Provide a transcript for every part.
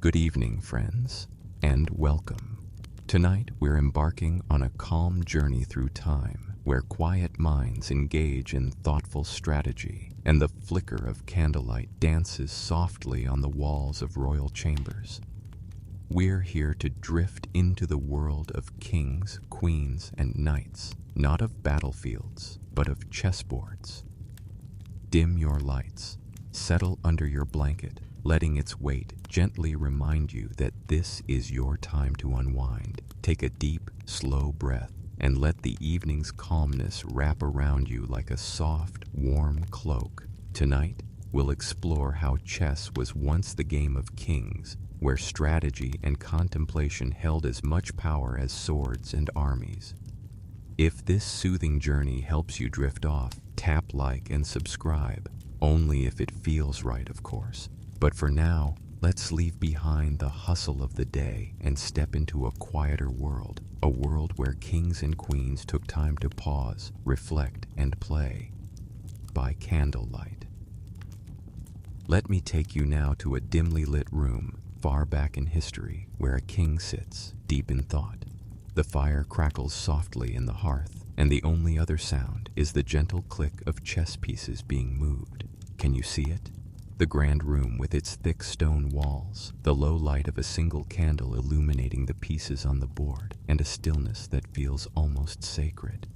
Good evening, friends, and welcome. Tonight, we're embarking on a calm journey through time, where quiet minds engage in thoughtful strategy, and the flicker of candlelight dances softly on the walls of royal chambers. We're here to drift into the world of kings, queens, and knights, not of battlefields, but of chessboards. Dim your lights, settle under your blanket, letting its weight gently remind you that this is your time to unwind. Take a deep, slow breath and let the evening's calmness wrap around you like a soft, warm cloak. Tonight, we'll explore how chess was once the game of kings, where strategy and contemplation held as much power as swords and armies. If this soothing journey helps you drift off, tap like and subscribe, only if it feels right, of course. But for now, let's leave behind the hustle of the day and step into a quieter world, a world where kings and queens took time to pause, reflect, and play. By candlelight. Let me take you now to a dimly lit room, far back in history, where a king sits, deep in thought. The fire crackles softly in the hearth, and the only other sound is the gentle click of chess pieces being moved. Can you see it? The grand room with its thick stone walls, the low light of a single candle illuminating the pieces on the board, and a stillness that feels almost sacred.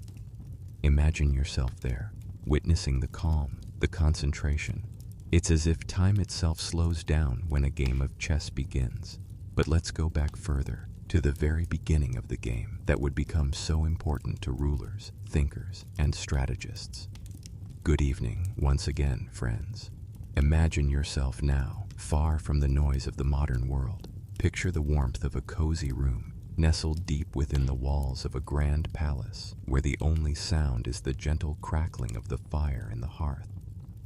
Imagine yourself there, witnessing the calm, the concentration. It's as if time itself slows down when a game of chess begins. But let's go back further, to the very beginning of the game that would become so important to rulers, thinkers, and strategists. Good evening once again, friends. Imagine yourself now, far from the noise of the modern world. Picture the warmth of a cozy room, nestled deep within the walls of a grand palace, where the only sound is the gentle crackling of the fire in the hearth.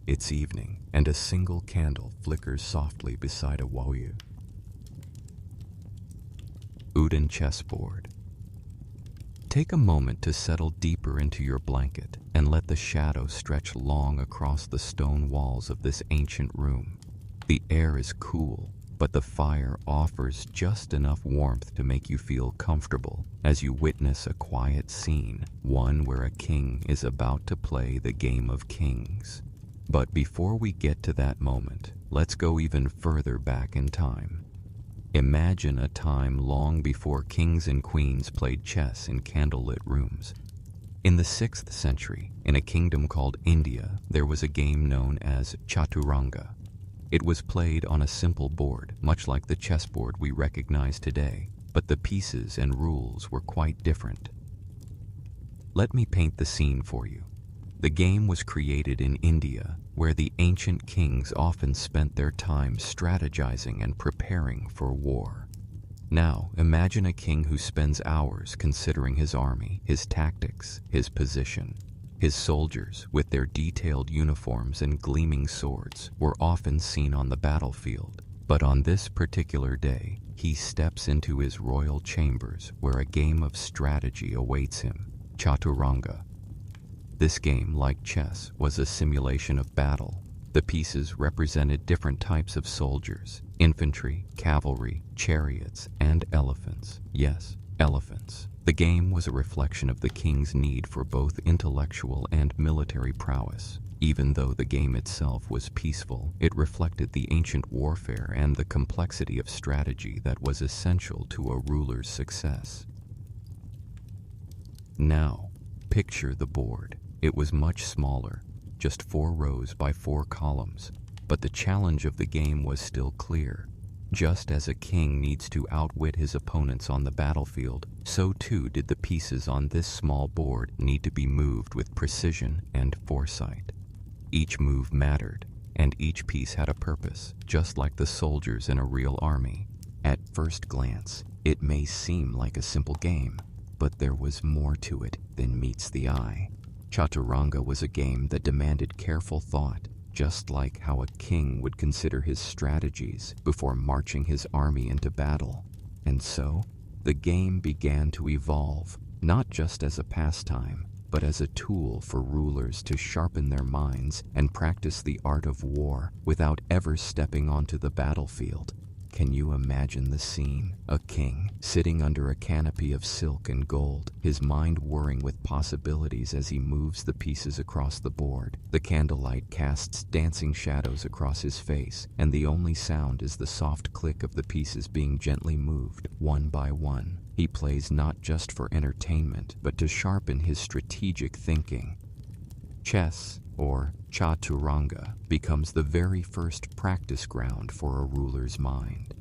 It's evening, and a single candle flickers softly beside a wooden chessboard. Take a moment to settle deeper into your blanket and let the shadow stretch long across the stone walls of this ancient room. The air is cool, but the fire offers just enough warmth to make you feel comfortable as you witness a quiet scene, one where a king is about to play the game of kings. But before we get to that moment, let's go even further back in time. Imagine a time long before kings and queens played chess in candlelit rooms. In the 6th century, in a kingdom called India, there was a game known as chaturanga. It was played on a simple board, much like the chessboard we recognize today, but the pieces and rules were quite different. Let me paint the scene for you. The game was created in India, where the ancient kings often spent their time strategizing and preparing for war. Now, imagine a king who spends hours considering his army, his tactics, his position. His soldiers, with their detailed uniforms and gleaming swords, were often seen on the battlefield. But on this particular day, he steps into his royal chambers where a game of strategy awaits him, chaturanga. This game, like chess, was a simulation of battle. The pieces represented different types of soldiers: infantry, cavalry, chariots, and elephants. Yes, elephants. The game was a reflection of the king's need for both intellectual and military prowess. Even though the game itself was peaceful, it reflected the ancient warfare and the complexity of strategy that was essential to a ruler's success. Now, picture the board. It was much smaller, just 4 rows by 4 columns, but the challenge of the game was still clear. Just as a king needs to outwit his opponents on the battlefield, so too did the pieces on this small board need to be moved with precision and foresight. Each move mattered, and each piece had a purpose, just like the soldiers in a real army. At first glance, it may seem like a simple game, but there was more to it than meets the eye. Chaturanga was a game that demanded careful thought, just like how a king would consider his strategies before marching his army into battle. And so, the game began to evolve, not just as a pastime, but as a tool for rulers to sharpen their minds and practice the art of war without ever stepping onto the battlefield. Can you imagine the scene? A king, sitting under a canopy of silk and gold, his mind whirring with possibilities as he moves the pieces across the board. The candlelight casts dancing shadows across his face, and the only sound is the soft click of the pieces being gently moved, one by one. He plays not just for entertainment, but to sharpen his strategic thinking. Chess, or chaturanga, becomes the very first practice ground for a ruler's mind.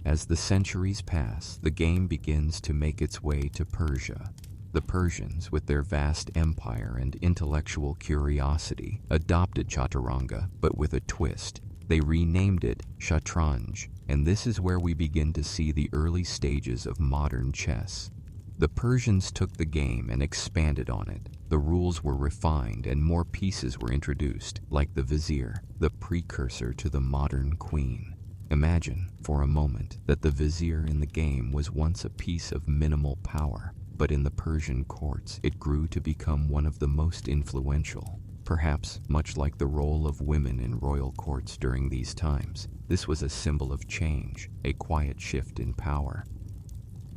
As the centuries pass, the game begins to make its way to Persia. The Persians, with their vast empire and intellectual curiosity, adopted chaturanga, but with a twist. They renamed it shatranj, and this is where we begin to see the early stages of modern chess. The Persians took the game and expanded on it. The rules were refined and more pieces were introduced, like the vizier, the precursor to the modern queen. Imagine, for a moment, that the vizier in the game was once a piece of minimal power, but in the Persian courts it grew to become one of the most influential. Perhaps, much like the role of women in royal courts during these times, this was a symbol of change, a quiet shift in power.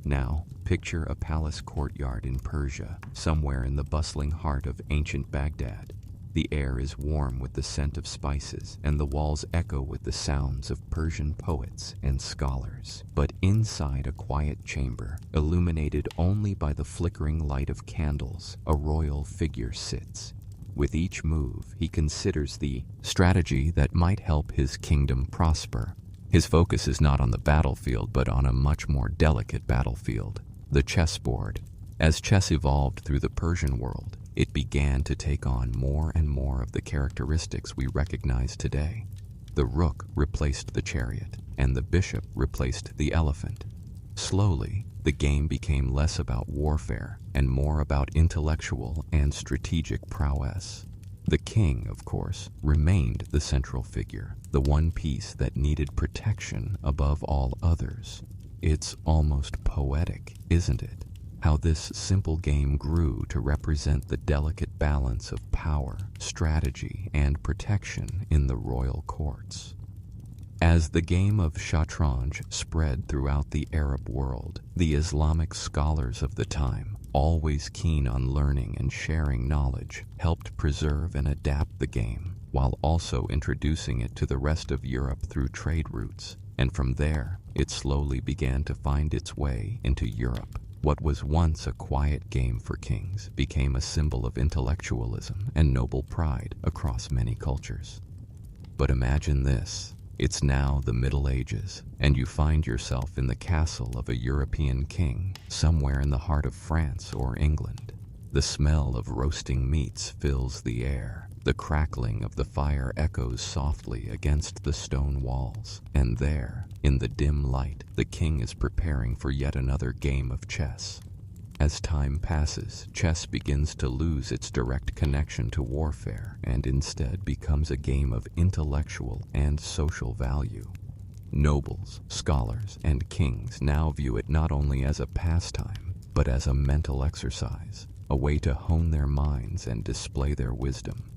Now, picture a palace courtyard in Persia, somewhere in the bustling heart of ancient Baghdad. The air is warm with the scent of spices, and the walls echo with the sounds of Persian poets and scholars. But inside a quiet chamber, illuminated only by the flickering light of candles, a royal figure sits. With each move, he considers the strategy that might help his kingdom prosper. His focus is not on the battlefield, but on a much more delicate battlefield, the chessboard. As chess evolved through the Persian world, it began to take on more and more of the characteristics we recognize today. The rook replaced the chariot, and the bishop replaced the elephant. Slowly, the game became less about warfare and more about intellectual and strategic prowess. The king, of course, remained the central figure, the one piece that needed protection above all others. It's almost poetic, isn't it? How this simple game grew to represent the delicate balance of power, strategy, and protection in the royal courts. As the game of shatranj spread throughout the Arab world, the Islamic scholars of the time, always keen on learning and sharing knowledge, helped preserve and adapt the game, while also introducing it to the rest of Europe through trade routes. And from there, it slowly began to find its way into Europe. What was once a quiet game for kings became a symbol of intellectualism and noble pride across many cultures. But imagine this. It's now the Middle Ages, and you find yourself in the castle of a European king, somewhere in the heart of France or England. The smell of roasting meats fills the air. The crackling of the fire echoes softly against the stone walls. And there, in the dim light, the king is preparing for yet another game of chess. As time passes, chess begins to lose its direct connection to warfare and instead becomes a game of intellectual and social value. Nobles, scholars, and kings now view it not only as a pastime, but as a mental exercise, a way to hone their minds and display their wisdom.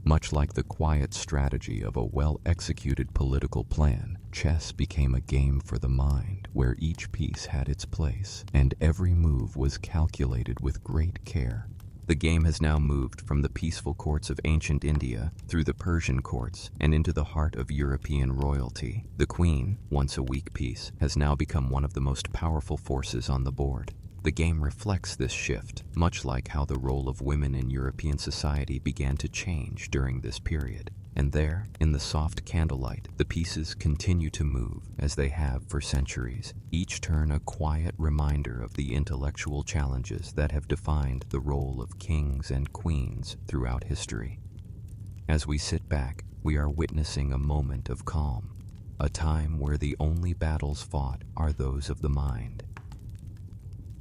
Much like the quiet strategy of a well-executed political plan, chess became a game for the mind, where each piece had its place, and every move was calculated with great care. The game has now moved from the peaceful courts of ancient India through the Persian courts and into the heart of European royalty. The queen, once a weak piece, has now become one of the most powerful forces on the board. The game reflects this shift, much like how the role of women in European society began to change during this period. And there, in the soft candlelight, the pieces continue to move, as they have for centuries, each turn a quiet reminder of the intellectual challenges that have defined the role of kings and queens throughout history. As we sit back, we are witnessing a moment of calm, a time where the only battles fought are those of the mind.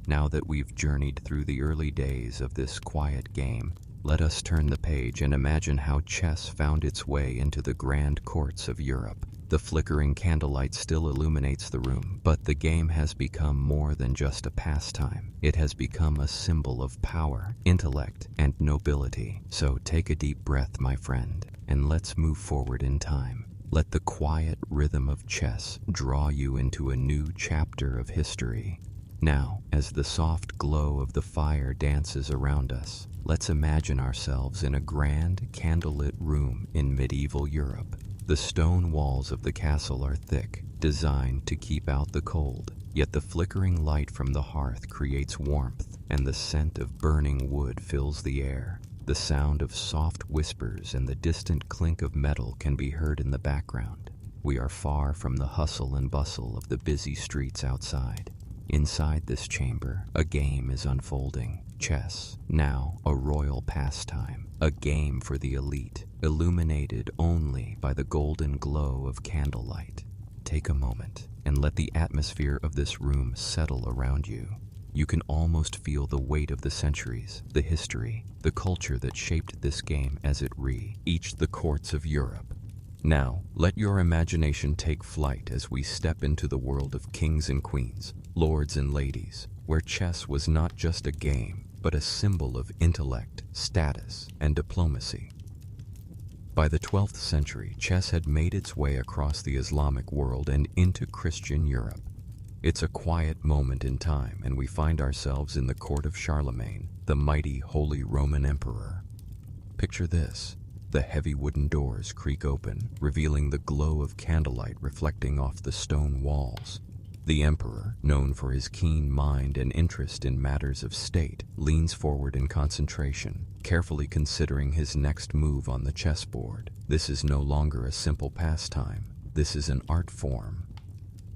Now that we've journeyed through the early days of this quiet game, let us turn the page and imagine how chess found its way into the grand courts of Europe. The flickering candlelight still illuminates the room, but the game has become more than just a pastime. It has become a symbol of power, intellect, and nobility. So take a deep breath, my friend, and let's move forward in time. Let the quiet rhythm of chess draw you into a new chapter of history. Now, as the soft glow of the fire dances around us, let's imagine ourselves in a grand candlelit room in medieval Europe. The stone walls of the castle are thick, designed to keep out the cold, yet the flickering light from the hearth creates warmth, and the scent of burning wood fills the air. The sound of soft whispers and the distant clink of metal can be heard in the background. We are far from the hustle and bustle of the busy streets outside. Inside this chamber, a game is unfolding. Chess, now a royal pastime, a game for the elite, illuminated only by the golden glow of candlelight. Take a moment and let the atmosphere of this room settle around you. You can almost feel the weight of the centuries, the history, the culture that shaped this game as it reached the courts of Europe. Now, let your imagination take flight as we step into the world of kings and queens, lords and ladies, where chess was not just a game, but a symbol of intellect, status, and diplomacy. By the 12th century, chess had made its way across the Islamic world and into Christian Europe. It's a quiet moment in time, and we find ourselves in the court of Charlemagne, the mighty Holy Roman Emperor. Picture this. The heavy wooden doors creak open, revealing the glow of candlelight reflecting off the stone walls. The emperor, known for his keen mind and interest in matters of state, leans forward in concentration, carefully considering his next move on the chessboard. This is no longer a simple pastime. This is an art form.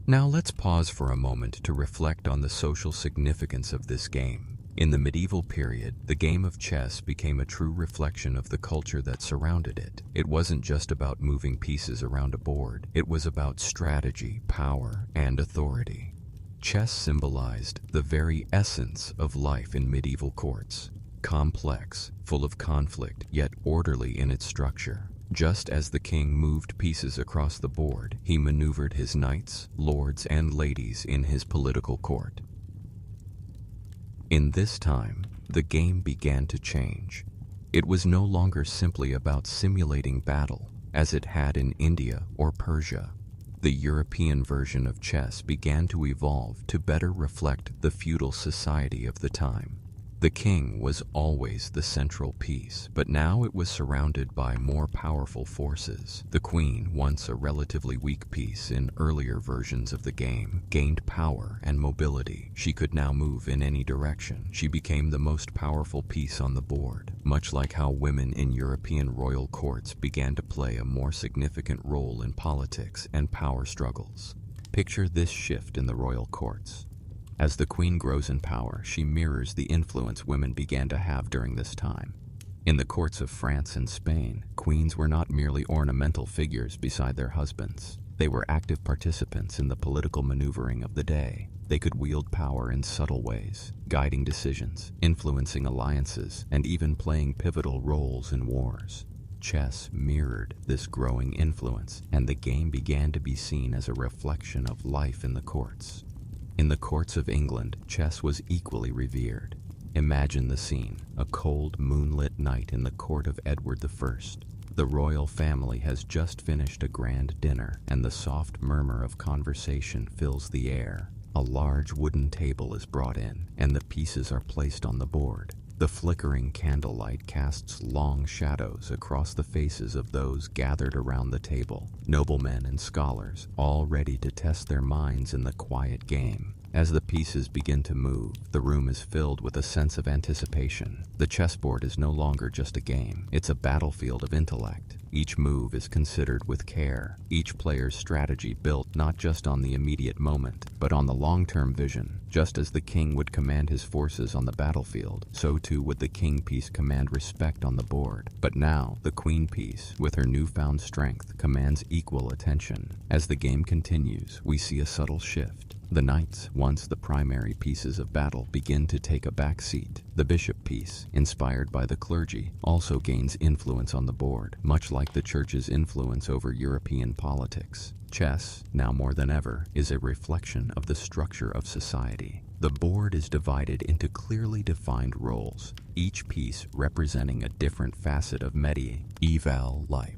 Now let's pause for a moment to reflect on the social significance of this game. In the medieval period, the game of chess became a true reflection of the culture that surrounded it. It wasn't just about moving pieces around a board. It was about strategy, power, and authority. Chess symbolized the very essence of life in medieval courts. Complex, full of conflict, yet orderly in its structure. Just as the king moved pieces across the board, he maneuvered his knights, lords, and ladies in his political court. In this time, the game began to change. It was no longer simply about simulating battle, as it had in India or Persia. The European version of chess began to evolve to better reflect the feudal society of the time. The king was always the central piece, but now it was surrounded by more powerful forces. The queen, once a relatively weak piece in earlier versions of the game, gained power and mobility. She could now move in any direction. She became the most powerful piece on the board, much like how women in European royal courts began to play a more significant role in politics and power struggles. Picture this shift in the royal courts. As the queen grows in power, she mirrors the influence women began to have during this time. In the courts of France and Spain, queens were not merely ornamental figures beside their husbands. They were active participants in the political maneuvering of the day. They could wield power in subtle ways, guiding decisions, influencing alliances, and even playing pivotal roles in wars. Chess mirrored this growing influence, and the game began to be seen as a reflection of life in the courts. In the courts of England, chess was equally revered. Imagine the scene, a cold, moonlit night in the court of Edward I. The royal family has just finished a grand dinner, and the soft murmur of conversation fills the air. A large wooden table is brought in, and the pieces are placed on the board. The flickering candlelight casts long shadows across the faces of those gathered around the table, noblemen and scholars, all ready to test their minds in the quiet game. As the pieces begin to move, the room is filled with a sense of anticipation. The chessboard is no longer just a game, it's a battlefield of intellect. Each move is considered with care, each player's strategy built not just on the immediate moment, but on the long-term vision. Just as the king would command his forces on the battlefield, so too would the king piece command respect on the board. But now, the queen piece, with her newfound strength, commands equal attention. As the game continues, we see a subtle shift. The knights, once the primary pieces of battle, begin to take a back seat. The bishop piece, inspired by the clergy, also gains influence on the board, much like the church's influence over European politics. Chess, now more than ever, is a reflection of the structure of society. The board is divided into clearly defined roles, each piece representing a different facet of medieval life.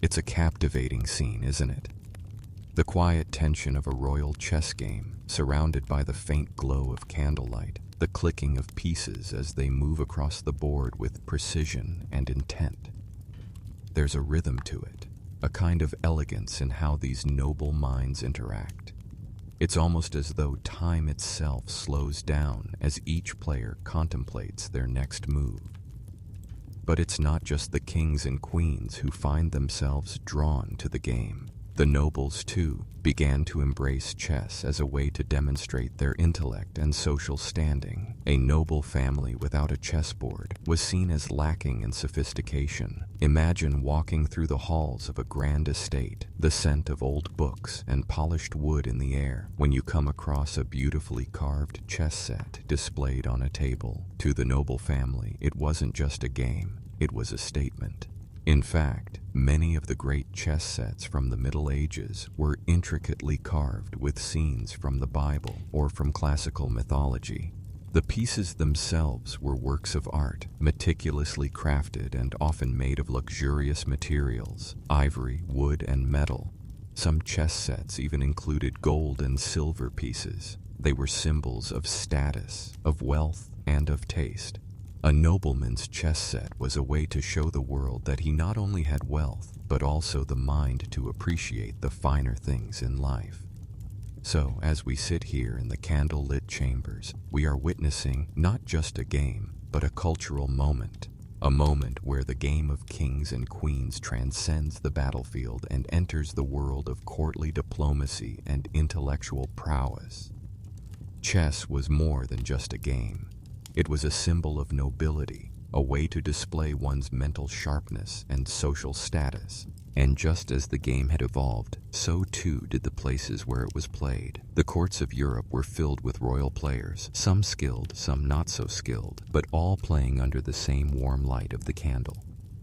It's a captivating scene, isn't it? The quiet tension of a royal chess game, surrounded by the faint glow of candlelight, the clicking of pieces as they move across the board with precision and intent. There's a rhythm to it, a kind of elegance in how these noble minds interact. It's almost as though time itself slows down as each player contemplates their next move. But it's not just the kings and queens who find themselves drawn to the game. The nobles, too, began to embrace chess as a way to demonstrate their intellect and social standing. A noble family without a chessboard was seen as lacking in sophistication. Imagine walking through the halls of a grand estate, the scent of old books and polished wood in the air, when you come across a beautifully carved chess set displayed on a table. To the noble family, it wasn't just a game, it was a statement. In fact, many of the great chess sets from the Middle Ages were intricately carved with scenes from the Bible or from classical mythology. The pieces themselves were works of art, meticulously crafted and often made of luxurious materials, ivory, wood, and metal. Some chess sets even included gold and silver pieces. They were symbols of status, of wealth, and of taste. A nobleman's chess set was a way to show the world that he not only had wealth, but also the mind to appreciate the finer things in life. So, as we sit here in the candlelit chambers, we are witnessing not just a game, but a cultural moment. A moment where the game of kings and queens transcends the battlefield and enters the world of courtly diplomacy and intellectual prowess. Chess was more than just a game. It was a symbol of nobility, a way to display one's mental sharpness and social status. And just as the game had evolved, so too did the places where it was played. The courts of Europe were filled with royal players, some skilled, some not so skilled, but all playing under the same warm light of the candle.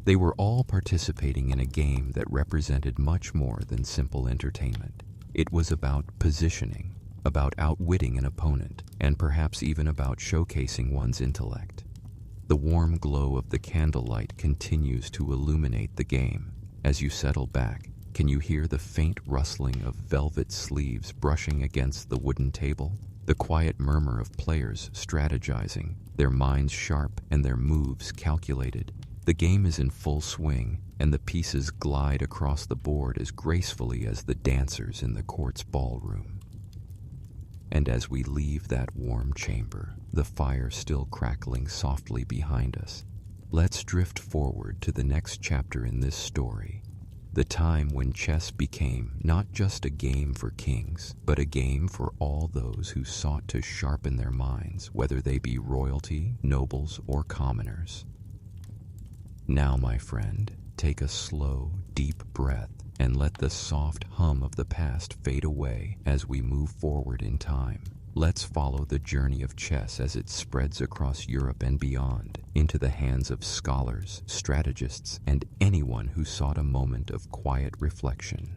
They were all participating in a game that represented much more than simple entertainment. It was about positioning, about outwitting an opponent, and perhaps even about showcasing one's intellect. The warm glow of the candlelight continues to illuminate the game. As you settle back, can you hear the faint rustling of velvet sleeves brushing against the wooden table? The quiet murmur of players strategizing, their minds sharp and their moves calculated. The game is in full swing, and the pieces glide across the board as gracefully as the dancers in the court's ballroom. And as we leave that warm chamber, the fire still crackling softly behind us, let's drift forward to the next chapter in this story, the time when chess became not just a game for kings, but a game for all those who sought to sharpen their minds, whether they be royalty, nobles, or commoners. Now, my friend, take a slow, deep breath and let the soft hum of the past fade away as we move forward in time. Let's follow the journey of chess as it spreads across Europe and beyond, into the hands of scholars, strategists, and anyone who sought a moment of quiet reflection.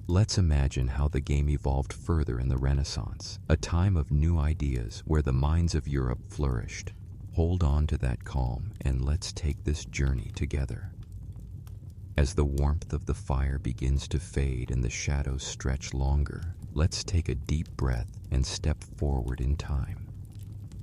Let's imagine how the game evolved further in the Renaissance, a time of new ideas where the minds of Europe flourished. Hold on to that calm and let's take this journey together. As the warmth of the fire begins to fade and the shadows stretch longer, let's take a deep breath and step forward in time.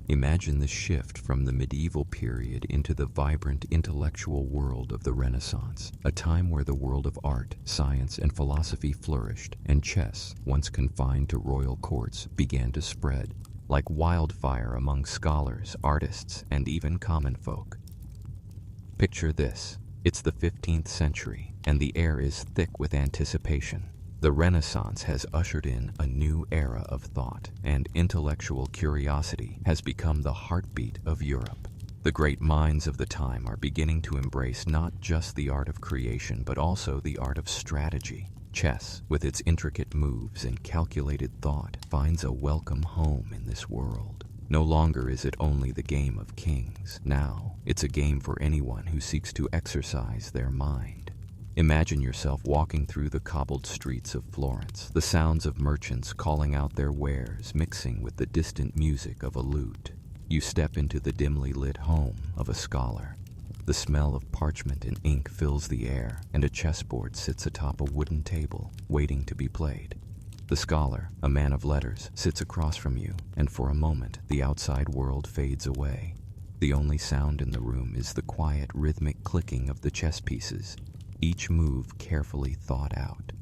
Imagine the shift from the medieval period into the vibrant intellectual world of the Renaissance, a time where the world of art, science, and philosophy flourished, and chess, once confined to royal courts, began to spread, like wildfire among scholars, artists, and even common folk. Picture this. It's the 15th century, and the air is thick with anticipation. The Renaissance has ushered in a new era of thought, and intellectual curiosity has become the heartbeat of Europe. The great minds of the time are beginning to embrace not just the art of creation, but also the art of strategy. Chess, with its intricate moves and calculated thought, finds a welcome home in this world. No longer is it only the game of kings. Now, it's a game for anyone who seeks to exercise their mind. Imagine yourself walking through the cobbled streets of Florence, the sounds of merchants calling out their wares mixing with the distant music of a lute. You step into the dimly lit home of a scholar. The smell of parchment and ink fills the air, and a chessboard sits atop a wooden table, waiting to be played. The scholar, a man of letters, sits across from you, and for a moment the outside world fades away. The only sound in the room is the quiet, rhythmic clicking of the chess pieces, each move carefully thought out.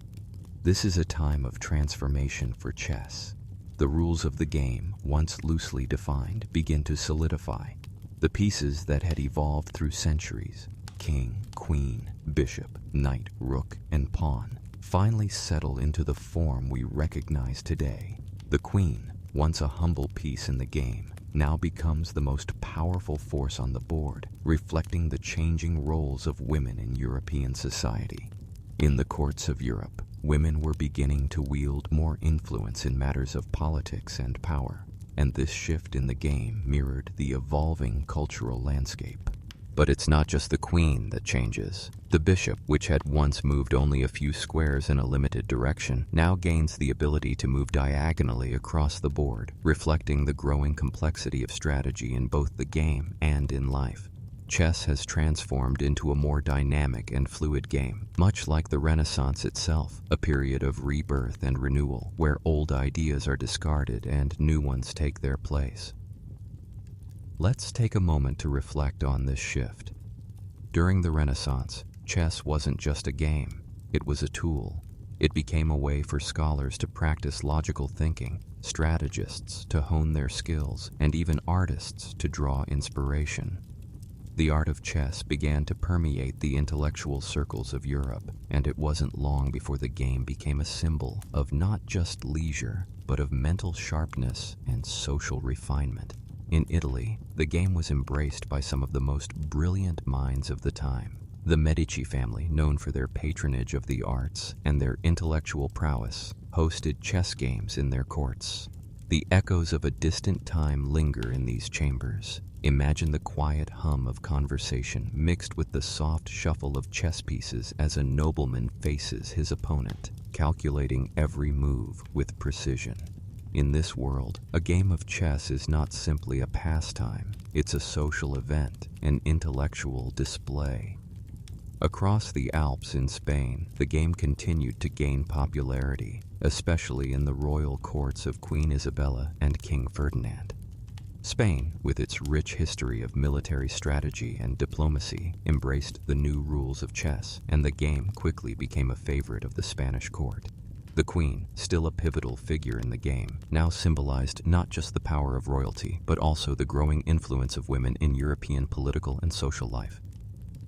This is a time of transformation for chess. The rules of the game, once loosely defined, begin to solidify. The pieces that had evolved through centuries, king, queen, bishop, knight, rook, and pawn, finally settle into the form we recognize today. The queen, once a humble piece in the game, now becomes the most powerful force on the board, reflecting the changing roles of women in European society. In the courts of Europe, women were beginning to wield more influence in matters of politics and power, and this shift in the game mirrored the evolving cultural landscape. But it's not just the queen that changes. The bishop, which had once moved only a few squares in a limited direction, now gains the ability to move diagonally across the board, reflecting the growing complexity of strategy in both the game and in life. Chess has transformed into a more dynamic and fluid game, much like the Renaissance itself, a period of rebirth and renewal, where old ideas are discarded and new ones take their place. Let's take a moment to reflect on this shift. During the Renaissance, chess wasn't just a game, it was a tool. It became a way for scholars to practice logical thinking, strategists to hone their skills, and even artists to draw inspiration. The art of chess began to permeate the intellectual circles of Europe, and it wasn't long before the game became a symbol of not just leisure, but of mental sharpness and social refinement. In Italy, the game was embraced by some of the most brilliant minds of the time. The Medici family, known for their patronage of the arts and their intellectual prowess, hosted chess games in their courts. The echoes of a distant time linger in these chambers. Imagine the quiet hum of conversation mixed with the soft shuffle of chess pieces as a nobleman faces his opponent, calculating every move with precision. In this world, a game of chess is not simply a pastime, it's a social event, an intellectual display. Across the Alps in Spain, the game continued to gain popularity, especially in the royal courts of Queen Isabella and King Ferdinand. Spain, with its rich history of military strategy and diplomacy, embraced the new rules of chess, and the game quickly became a favorite of the Spanish court. The queen, still a pivotal figure in the game, now symbolized not just the power of royalty, but also the growing influence of women in European political and social life.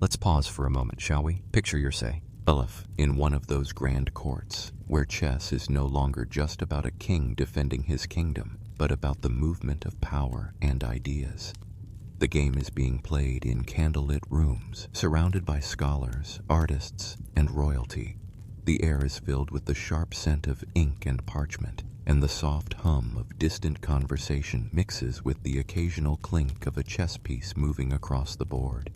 Let's pause for a moment, shall we? Picture yourself in one of those grand courts, where chess is no longer just about a king defending his kingdom, but about the movement of power and ideas. The game is being played in candlelit rooms, surrounded by scholars, artists, and royalty. The air is filled with the sharp scent of ink and parchment, and the soft hum of distant conversation mixes with the occasional clink of a chess piece moving across the board.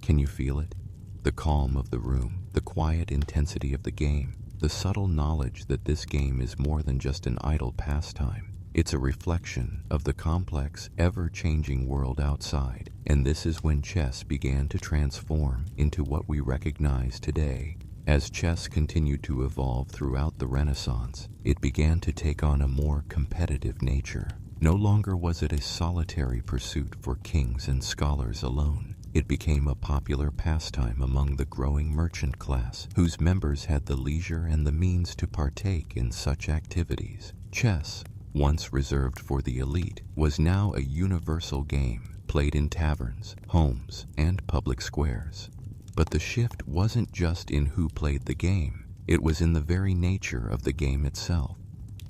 Can you feel it? The calm of the room, the quiet intensity of the game, the subtle knowledge that this game is more than just an idle pastime. It's a reflection of the complex, ever-changing world outside, and this is when chess began to transform into what we recognize today. As chess continued to evolve throughout the Renaissance, it began to take on a more competitive nature. No longer was it a solitary pursuit for kings and scholars alone. It became a popular pastime among the growing merchant class, whose members had the leisure and the means to partake in such activities. Chess, once reserved for the elite, was now a universal game, played in taverns, homes, and public squares. But the shift wasn't just in who played the game, it was in the very nature of the game itself.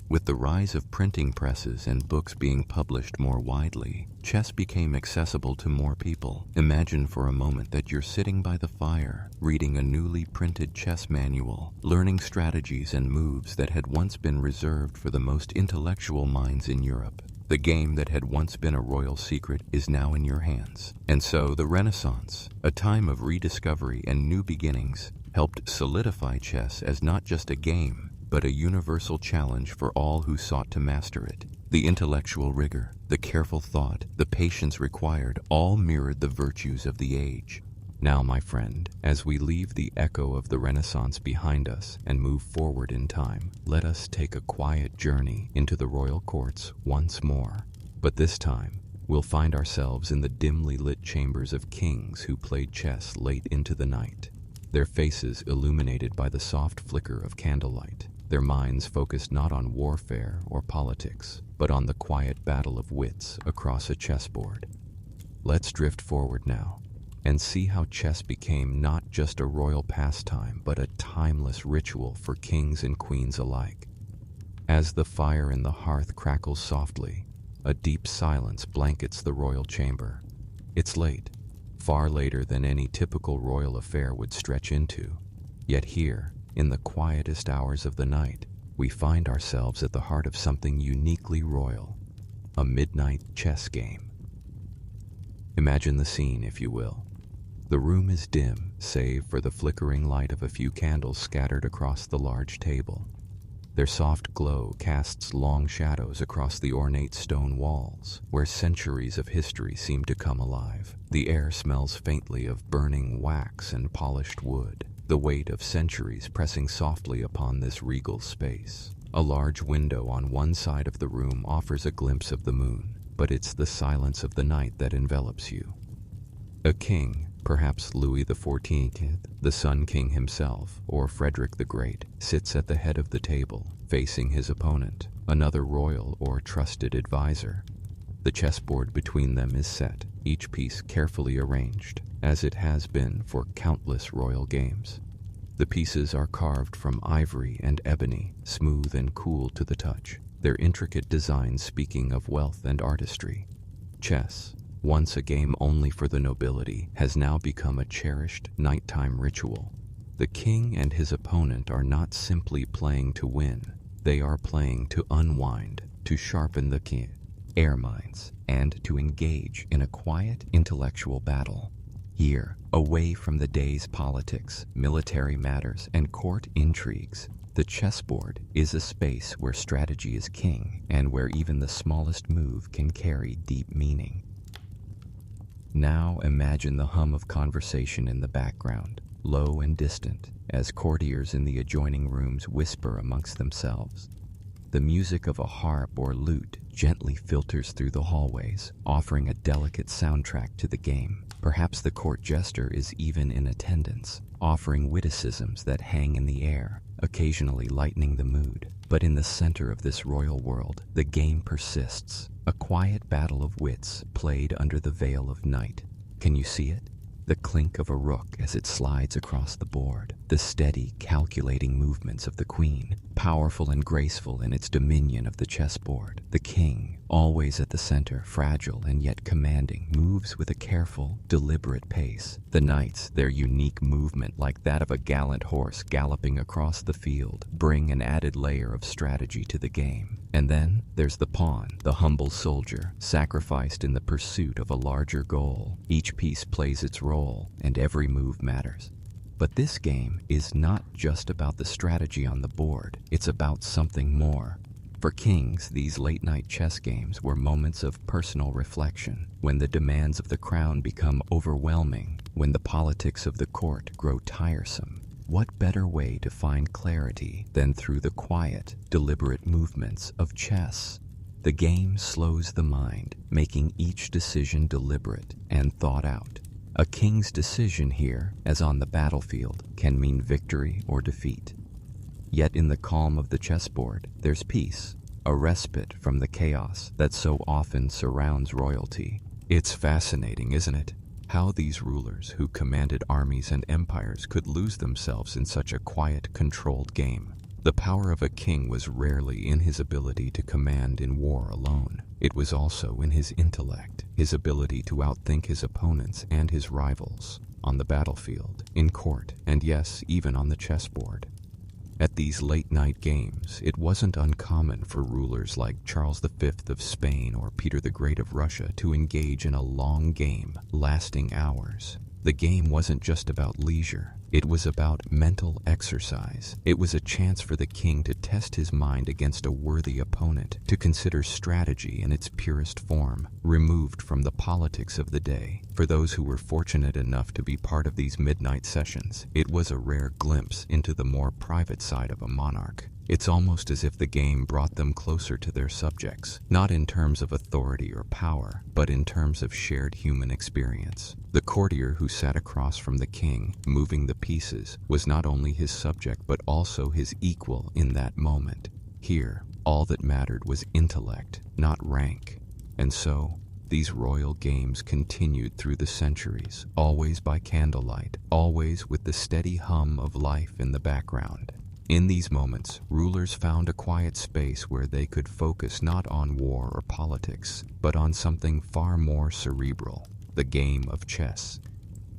With the rise of printing presses and books being published more widely, chess became accessible to more people. Imagine for a moment that you're sitting by the fire, reading a newly printed chess manual, learning strategies and moves that had once been reserved for the most intellectual minds in Europe. The game that had once been a royal secret is now in your hands. And so the Renaissance, a time of rediscovery and new beginnings, helped solidify chess as not just a game, but a universal challenge for all who sought to master it. The intellectual rigor, the careful thought, the patience required all mirrored the virtues of the age. Now, my friend, as we leave the echo of the Renaissance behind us and move forward in time, let us take a quiet journey into the royal courts once more. But this time, we'll find ourselves in the dimly lit chambers of kings who played chess late into the night, their faces illuminated by the soft flicker of candlelight, their minds focused not on warfare or politics, but on the quiet battle of wits across a chessboard. Let's drift forward now and see how chess became not just a royal pastime, but a timeless ritual for kings and queens alike. As the fire in the hearth crackles softly, a deep silence blankets the royal chamber. It's late, far later than any typical royal affair would stretch into. Yet here, in the quietest hours of the night, we find ourselves at the heart of something uniquely royal, a midnight chess game. Imagine the scene, if you will. The room is dim, save for the flickering light of a few candles scattered across the large table. Their soft glow casts long shadows across the ornate stone walls, where centuries of history seem to come alive. The air smells faintly of burning wax and polished wood, the weight of centuries pressing softly upon this regal space. A large window on one side of the room offers a glimpse of the moon, but it's the silence of the night that envelops you. A king, perhaps Louis XIV, the Sun King himself, or Frederick the Great, sits at the head of the table, facing his opponent, another royal or trusted advisor. The chessboard between them is set, each piece carefully arranged, as it has been for countless royal games. The pieces are carved from ivory and ebony, smooth and cool to the touch, their intricate designs speaking of wealth and artistry. Chess, once a game only for the nobility, has now become a cherished nighttime ritual. The king and his opponent are not simply playing to win, they are playing to unwind, to sharpen the air minds, and to engage in a quiet intellectual battle. Here, away from the day's politics, military matters, and court intrigues, the chessboard is a space where strategy is king and where even the smallest move can carry deep meaning. Now imagine the hum of conversation in the background, low and distant, as courtiers in the adjoining rooms whisper amongst themselves. The music of a harp or lute gently filters through the hallways, offering a delicate soundtrack to the game. Perhaps the court jester is even in attendance, offering witticisms that hang in the air, occasionally lightening the mood. But in the center of this royal world, the game persists, a quiet battle of wits played under the veil of night. Can you see it? The clink of a rook as it slides across the board, the steady, calculating movements of the queen, powerful and graceful in its dominion of the chessboard. The king, always at the center, fragile and yet commanding, moves with a careful, deliberate pace. The knights, their unique movement like that of a gallant horse galloping across the field, bring an added layer of strategy to the game. And then there's the pawn, the humble soldier, sacrificed in the pursuit of a larger goal. Each piece plays its role, and every move matters. But this game is not just about the strategy on the board, it's about something more. For kings, these late-night chess games were moments of personal reflection, when the demands of the crown become overwhelming, when the politics of the court grow tiresome. What better way to find clarity than through the quiet, deliberate movements of chess? The game slows the mind, making each decision deliberate and thought out. A king's decision here, as on the battlefield, can mean victory or defeat. Yet in the calm of the chessboard, there's peace, a respite from the chaos that so often surrounds royalty. It's fascinating, isn't it? How these rulers who commanded armies and empires could lose themselves in such a quiet, controlled game. The power of a king was rarely in his ability to command in war alone. It was also in his intellect, his ability to outthink his opponents and his rivals, on the battlefield, in court, and yes, even on the chessboard. At these late-night games, it wasn't uncommon for rulers like Charles V of Spain or Peter the Great of Russia to engage in a long game lasting hours. The game wasn't just about leisure. It was about mental exercise. It was a chance for the king to test his mind against a worthy opponent, to consider strategy in its purest form, removed from the politics of the day. For those who were fortunate enough to be part of these midnight sessions, it was a rare glimpse into the more private side of a monarch. It's almost as if the game brought them closer to their subjects, not in terms of authority or power, but in terms of shared human experience. The courtier who sat across from the king, moving the pieces, was not only his subject but also his equal in that moment. Here, all that mattered was intellect, not rank. And so, these royal games continued through the centuries, always by candlelight, always with the steady hum of life in the background. In these moments, rulers found a quiet space where they could focus not on war or politics, but on something far more cerebral, the game of chess.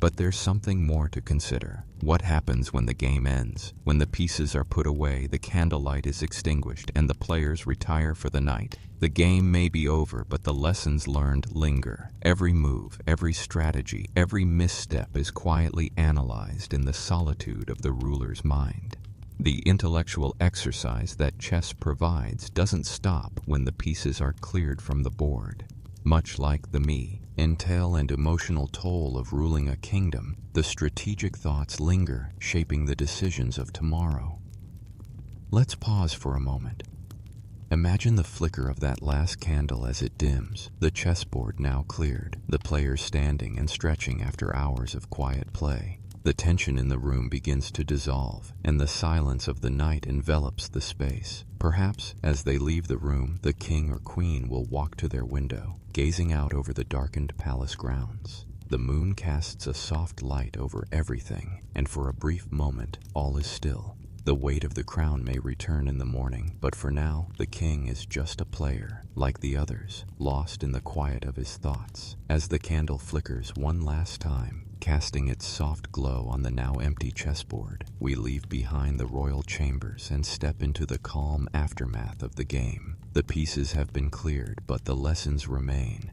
But there's something more to consider. What happens when the game ends? When the pieces are put away, the candlelight is extinguished, and the players retire for the night. The game may be over, but the lessons learned linger. Every move, every strategy, every misstep is quietly analyzed in the solitude of the ruler's mind. The intellectual exercise that chess provides doesn't stop when the pieces are cleared from the board. Much like the mental and emotional toll of ruling a kingdom, the strategic thoughts linger, shaping the decisions of tomorrow. Let's pause for a moment. Imagine the flicker of that last candle as it dims, the chessboard now cleared, the players standing and stretching after hours of quiet play. The tension in the room begins to dissolve, and the silence of the night envelops the space. Perhaps, as they leave the room, the king or queen will walk to their window, gazing out over the darkened palace grounds. The moon casts a soft light over everything, and for a brief moment, all is still. The weight of the crown may return in the morning, but for now, the king is just a player, like the others, lost in the quiet of his thoughts. As the candle flickers one last time, casting its soft glow on the now empty chessboard, we leave behind the royal chambers and step into the calm aftermath of the game. The pieces have been cleared, but the lessons remain.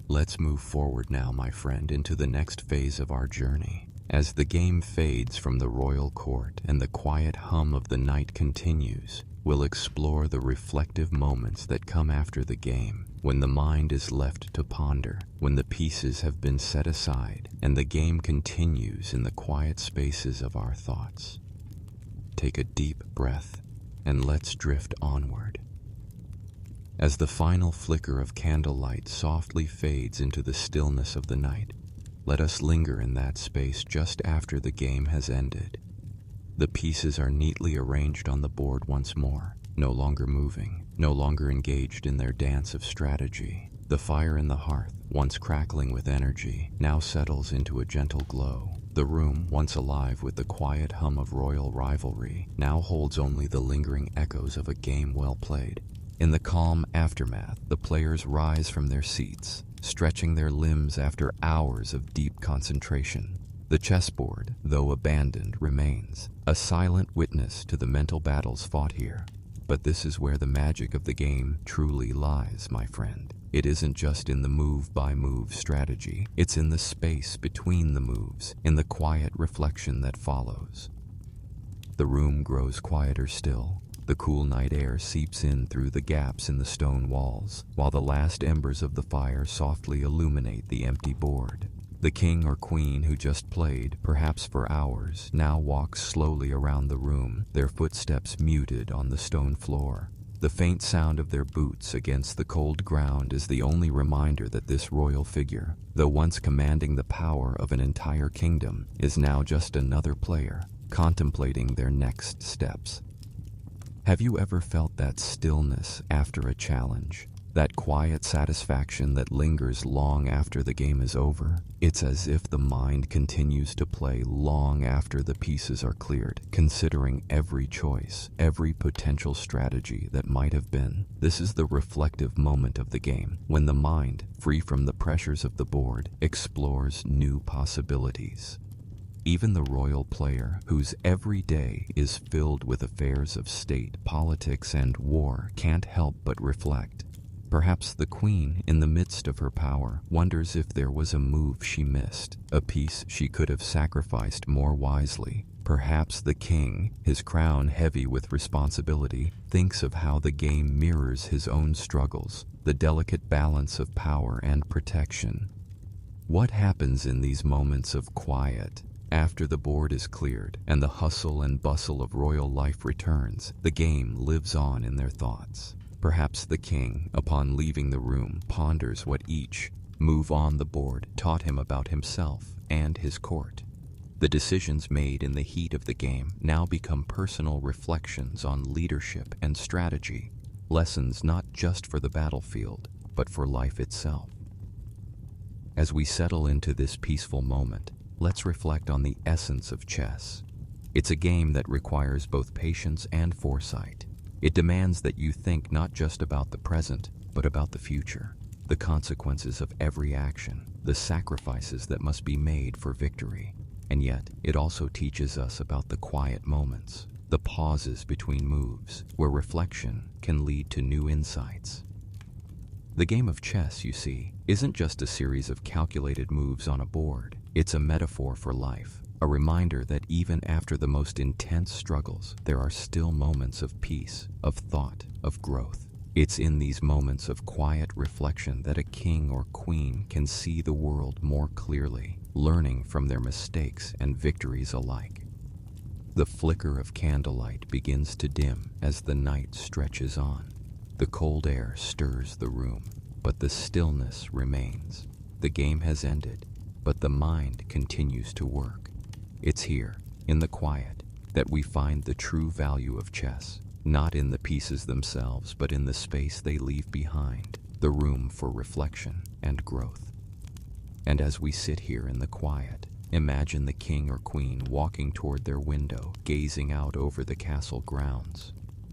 Let's move forward now, my friend, into the next phase of our journey. As the game fades from the royal court and the quiet hum of the night continues, we'll explore the reflective moments that come after the game, when the mind is left to ponder, when the pieces have been set aside, and the game continues in the quiet spaces of our thoughts. Take a deep breath, and let's drift onward. As the final flicker of candlelight softly fades into the stillness of the night, let us linger in that space just after the game has ended. The pieces are neatly arranged on the board once more, no longer moving, no longer engaged in their dance of strategy. The fire in the hearth, once crackling with energy, now settles into a gentle glow. The room, once alive with the quiet hum of royal rivalry, now holds only the lingering echoes of a game well played. In the calm aftermath, the players rise from their seats, stretching their limbs after hours of deep concentration. The chessboard, though abandoned, remains, a silent witness to the mental battles fought here. But this is where the magic of the game truly lies, my friend. It isn't just in the move-by-move strategy. It's in the space between the moves, in the quiet reflection that follows. The room grows quieter still. The cool night air seeps in through the gaps in the stone walls, while the last embers of the fire softly illuminate the empty board. The king or queen who just played, perhaps for hours, now walks slowly around the room, their footsteps muted on the stone floor. The faint sound of their boots against the cold ground is the only reminder that this royal figure, though once commanding the power of an entire kingdom, is now just another player, contemplating their next steps. Have you ever felt that stillness after a challenge? That quiet satisfaction that lingers long after the game is over? It's as if the mind continues to play long after the pieces are cleared, considering every choice, every potential strategy that might have been. This is the reflective moment of the game, when the mind, free from the pressures of the board, explores new possibilities. Even the royal player, whose every day is filled with affairs of state, politics, and war, can't help but reflect. Perhaps the queen, in the midst of her power, wonders if there was a move she missed, a piece she could have sacrificed more wisely. Perhaps the king, his crown heavy with responsibility, thinks of how the game mirrors his own struggles, the delicate balance of power and protection. What happens in these moments of quiet? After the board is cleared and the hustle and bustle of royal life returns, the game lives on in their thoughts. Perhaps the king, upon leaving the room, ponders what each move on the board taught him about himself and his court. The decisions made in the heat of the game now become personal reflections on leadership and strategy, lessons not just for the battlefield, but for life itself. As we settle into this peaceful moment, let's reflect on the essence of chess. It's a game that requires both patience and foresight. It demands that you think not just about the present, but about the future, the consequences of every action, the sacrifices that must be made for victory. And yet, it also teaches us about the quiet moments, the pauses between moves, where reflection can lead to new insights. The game of chess, you see, isn't just a series of calculated moves on a board. It's a metaphor for life, a reminder that even after the most intense struggles, there are still moments of peace, of thought, of growth. It's in these moments of quiet reflection that a king or queen can see the world more clearly, learning from their mistakes and victories alike. The flicker of candlelight begins to dim as the night stretches on. The cold air stirs the room, but the stillness remains. The game has ended, but the mind continues to work. It's here, in the quiet, that we find the true value of chess, not in the pieces themselves, but in the space they leave behind, the room for reflection and growth. And as we sit here in the quiet, imagine the king or queen walking toward their window, gazing out over the castle grounds.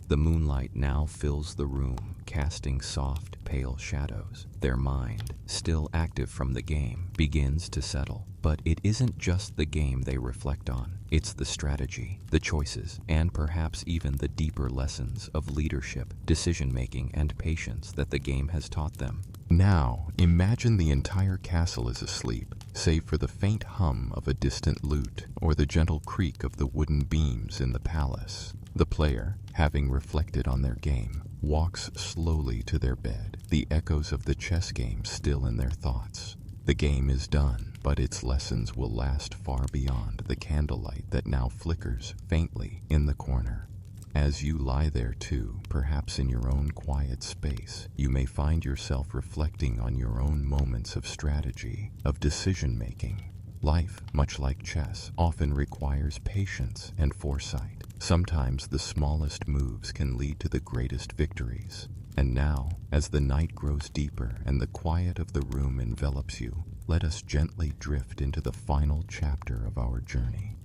The moonlight now fills the room, casting soft, pale shadows. Their mind, still active from the game, begins to settle. But it isn't just the game they reflect on. It's the strategy, the choices, and perhaps even the deeper lessons of leadership, decision-making, and patience that the game has taught them. Now, imagine the entire castle is asleep, save for the faint hum of a distant lute or the gentle creak of the wooden beams in the palace. The player, having reflected on their game, walks slowly to their bed, the echoes of the chess game still in their thoughts. The game is done, but its lessons will last far beyond the candlelight that now flickers faintly in the corner. As you lie there too, perhaps in your own quiet space, you may find yourself reflecting on your own moments of strategy, of decision-making. Life, much like chess, often requires patience and foresight. Sometimes the smallest moves can lead to the greatest victories. And now, as the night grows deeper and the quiet of the room envelops you, let us gently drift into the final chapter of our journey.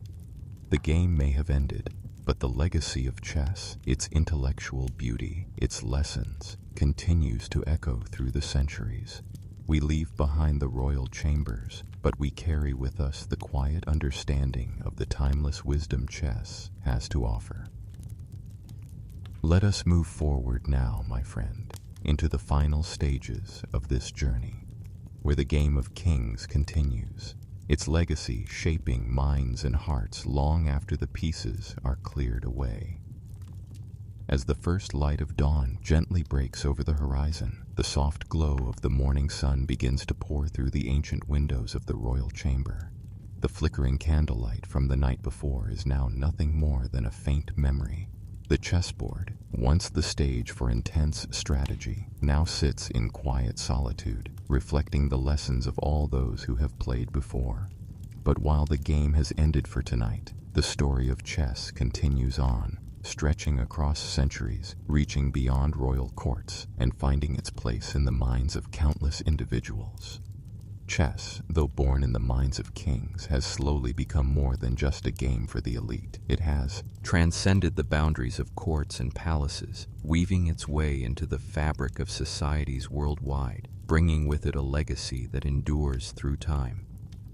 The game may have ended, but the legacy of chess, its intellectual beauty, its lessons, continues to echo through the centuries. We leave behind the royal chambers, but we carry with us the quiet understanding of the timeless wisdom chess has to offer. Let us move forward now, my friend, into the final stages of this journey, where the game of kings continues, its legacy shaping minds and hearts long after the pieces are cleared away. As the first light of dawn gently breaks over the horizon, the soft glow of the morning sun begins to pour through the ancient windows of the royal chamber. The flickering candlelight from the night before is now nothing more than a faint memory. The chessboard, once the stage for intense strategy, now sits in quiet solitude, reflecting the lessons of all those who have played before. But while the game has ended for tonight, the story of chess continues on, stretching across centuries, reaching beyond royal courts, and finding its place in the minds of countless individuals. Chess, though born in the minds of kings, has slowly become more than just a game for the elite. It has transcended the boundaries of courts and palaces, weaving its way into the fabric of societies worldwide, bringing with it a legacy that endures through time.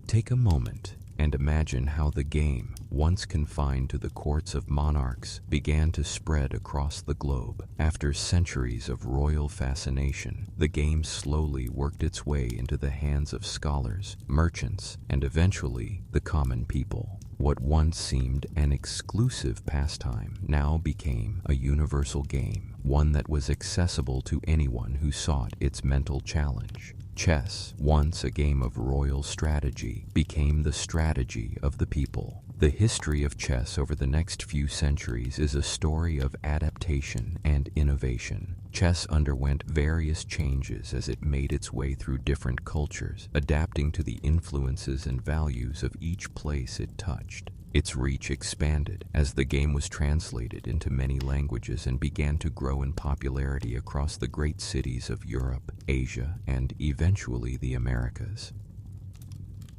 Take a moment And imagine how the game, once confined to the courts of monarchs, began to spread across the globe. After centuries of royal fascination, the game slowly worked its way into the hands of scholars, merchants, and eventually the common people. What once seemed an exclusive pastime now became a universal game, one that was accessible to anyone who sought its mental challenge. Chess, once a game of royal strategy, became the strategy of the people. The history of chess over the next few centuries is a story of adaptation and innovation. Chess underwent various changes as it made its way through different cultures, adapting to the influences and values of each place it touched. Its reach expanded as the game was translated into many languages and began to grow in popularity across the great cities of Europe, Asia, and eventually the Americas.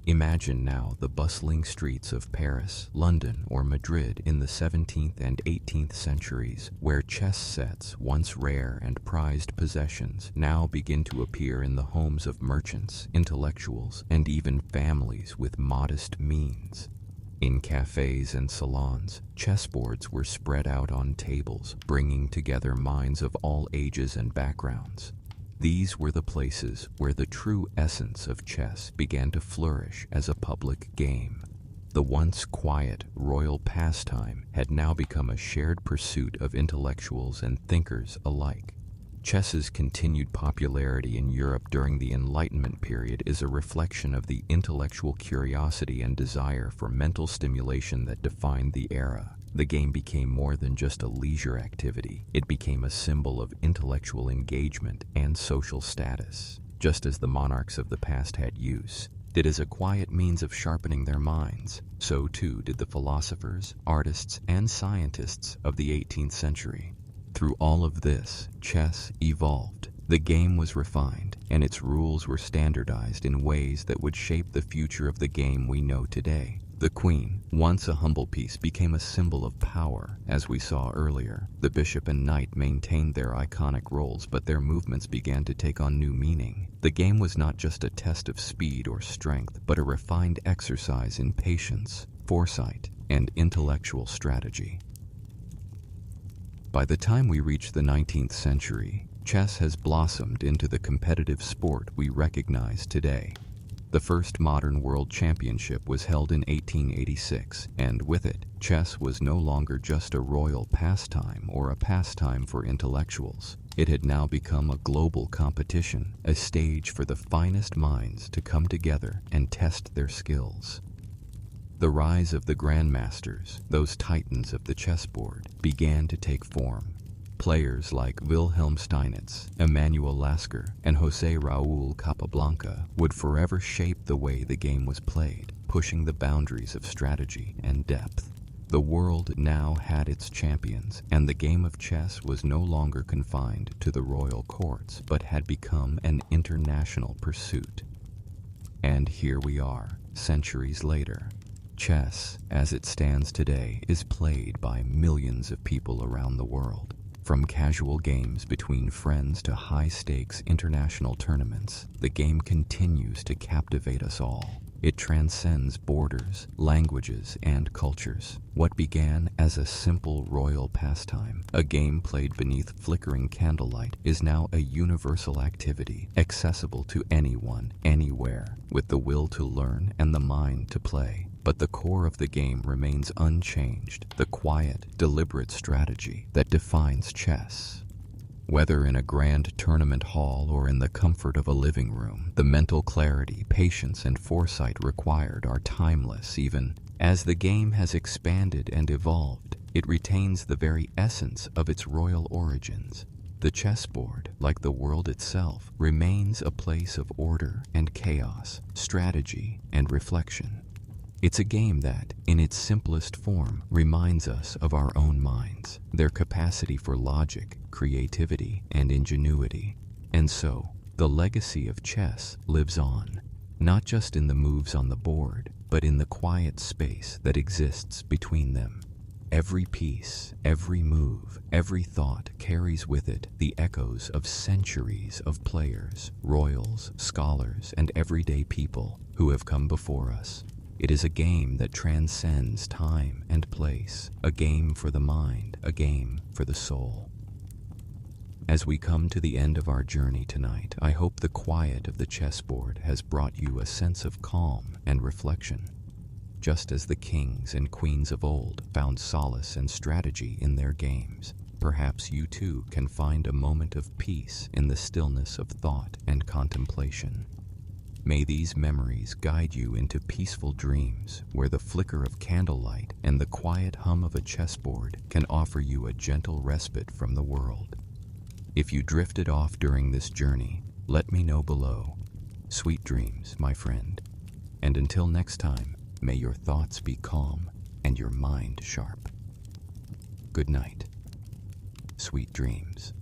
Imagine now the bustling streets of Paris, London, or Madrid in the 17th and 18th centuries, where chess sets, once rare and prized possessions, now begin to appear in the homes of merchants, intellectuals, and even families with modest means. In cafes and salons, chessboards were spread out on tables, bringing together minds of all ages and backgrounds. These were the places where the true essence of chess began to flourish as a public game. The once quiet, royal pastime had now become a shared pursuit of intellectuals and thinkers alike. Chess's continued popularity in Europe during the Enlightenment period is a reflection of the intellectual curiosity and desire for mental stimulation that defined the era. The game became more than just a leisure activity. It became a symbol of intellectual engagement and social status. Just as the monarchs of the past had use it as a quiet means of sharpening their minds, so too did the philosophers, artists, and scientists of the 18th century. Through all of this, chess evolved. The game was refined, and its rules were standardized in ways that would shape the future of the game we know today. The queen, once a humble piece, became a symbol of power, as we saw earlier. The bishop and knight maintained their iconic roles, but their movements began to take on new meaning. The game was not just a test of speed or strength, but a refined exercise in patience, foresight, and intellectual strategy. By the time we reach the 19th century, chess has blossomed into the competitive sport we recognize today. The first modern world championship was held in 1886, and with it, chess was no longer just a royal pastime or a pastime for intellectuals. It had now become a global competition, a stage for the finest minds to come together and test their skills. The rise of the grandmasters, those titans of the chessboard, began to take form. Players like Wilhelm Steinitz, Emanuel Lasker, and José Raúl Capablanca would forever shape the way the game was played, pushing the boundaries of strategy and depth. The world now had its champions, and the game of chess was no longer confined to the royal courts, but had become an international pursuit. And here we are, centuries later. Chess, as it stands today, is played by millions of people around the world. From casual games between friends to high-stakes international tournaments, the game continues to captivate us all. It transcends borders, languages, and cultures. What began as a simple royal pastime, a game played beneath flickering candlelight, is now a universal activity, accessible to anyone, anywhere, with the will to learn and the mind to play. But the core of the game remains unchanged, the quiet, deliberate strategy that defines chess. Whether in a grand tournament hall or in the comfort of a living room, the mental clarity, patience, and foresight required are timeless. Even as the game has expanded and evolved, it retains the very essence of its royal origins. The chessboard, like the world itself, remains a place of order and chaos, strategy and reflection. It's a game that, in its simplest form, reminds us of our own minds, their capacity for logic, creativity, and ingenuity. And so, the legacy of chess lives on, not just in the moves on the board, but in the quiet space that exists between them. Every piece, every move, every thought carries with it the echoes of centuries of players, royals, scholars, and everyday people who have come before us. It is a game that transcends time and place, a game for the mind, a game for the soul. As we come to the end of our journey tonight, I hope the quiet of the chessboard has brought you a sense of calm and reflection. Just as the kings and queens of old found solace and strategy in their games, perhaps you too can find a moment of peace in the stillness of thought and contemplation. May these memories guide you into peaceful dreams where the flicker of candlelight and the quiet hum of a chessboard can offer you a gentle respite from the world. If you drifted off during this journey, let me know below. Sweet dreams, my friend. And until next time, may your thoughts be calm and your mind sharp. Good night. Sweet dreams.